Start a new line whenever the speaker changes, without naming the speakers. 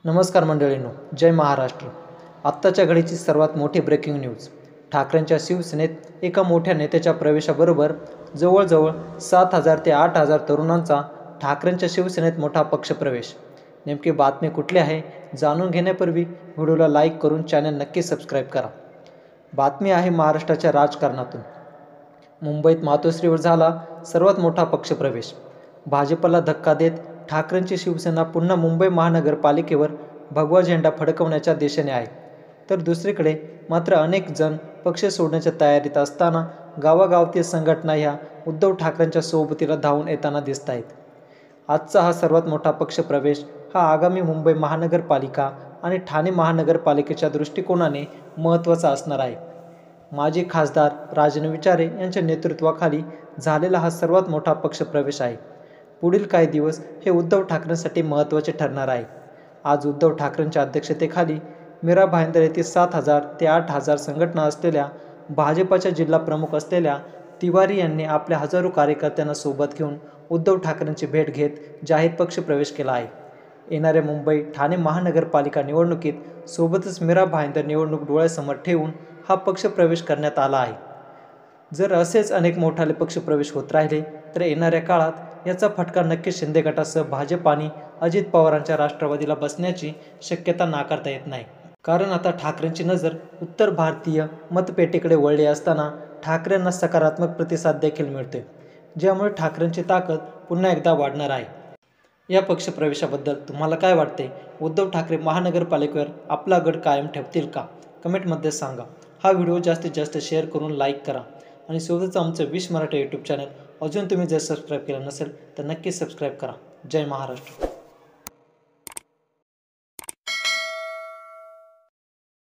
नमस्कार मंडळींनो, जय महाराष्ट्र। आत्ताच्या घडीची सर्वात मोठी ब्रेकिंग न्यूज। ठाकरेंच्या शिवसेनेत एका मोठ्या नेत्याच्या प्रवेशाबरोबर जवळजवळ 7,000 ते 8,000 तरुणांचा ठाकरेंच्या शिवसेनेत मोठा पक्षप्रवेश। नेमकी बातमी कुठली आहे जाणून घेण्यापूर्वी व्हिडिओला लाईक करून चॅनल नक्की सबस्क्राईब करा। बातमी आहे महाराष्ट्राच्या राजकारणातून। मुंबईत मातोश्रीवर झाला सर्वात मोठा पक्षप्रवेश। भाजपला धक्का देत ठाकरेंची शिवसेना पुन्हा मुंबई महानगरपालिकेवर भगवा झेंडा फडकवण्याच्या दिशेने आहे, तर दुसरीकडे मात्र अनेक जण पक्ष सोडण्याच्या तयारीत असताना गावागावातील संघटना ह्या उद्धव ठाकरेंच्या सोबतीला धावून येताना दिसत आहेत। आजचा हा सर्वात मोठा पक्षप्रवेश हा आगामी मुंबई महानगरपालिका आणि ठाणे महानगरपालिकेच्या दृष्टिकोनाने महत्त्वाचा असणार आहे। माजी खासदार राजन विचारे यांच्या नेतृत्वाखाली झालेला हा सर्वात मोठा पक्षप्रवेश आहे। पुढील काही दिवस हे उद्धव ठाकरेंसाठी महत्त्वाचे ठरणार आहे। आज उद्धव ठाकरेंच्या अध्यक्षतेखाली मीरा भाईंदर येथे 7,000 ते 8,000 संघटना असलेल्या भाजपाच्या जिल्हा प्रमुख असलेल्या तिवारी यांनी आपल्या हजारो कार्यकर्त्यांना सोबत घेऊन उद्धव ठाकरेंची भेट घेत जाहीर पक्षप्रवेश केला आहे। येणाऱ्या मुंबई ठाणे महानगरपालिका निवडणुकीत सोबतच मीरा भाईंदर निवडणूक डोळ्यासमोर ठेवून हा पक्षप्रवेश करण्यात आला आहे। जर असेच अनेक मोठाले पक्षप्रवेश होत राहिले तर येणाऱ्या काळात याचा फटका नक्कीच शिंदे गटासह भाजप आणि अजित पवारांच्या राष्ट्रवादीला बसण्याची शक्यता नाकारता येत नाही। कारण आता ठाकरेंची नजर उत्तर भारतीय मतपेटीकडे वळली असताना ठाकरेंना सकारात्मक प्रतिसाद देखील मिळतोय, ज्यामुळे ठाकरेंची ताकद पुन्हा एकदा वाढणार आहे। या पक्षप्रवेशाबद्दल तुम्हाला काय वाटते? उद्धव ठाकरे महानगरपालिकेवर आपला गड कायम ठेवतील का? कमेंटमध्ये सांगा। हा व्हिडिओ जास्तीत जास्त शेअर करून लाईक करा आणि सोबतच आमचं 20 मराठी यूट्यूब चॅनल अजून तुम्ही जर सबस्क्राईब केलं नसेल तर नक्की सबस्क्राईब करा। जय महाराष्ट्र।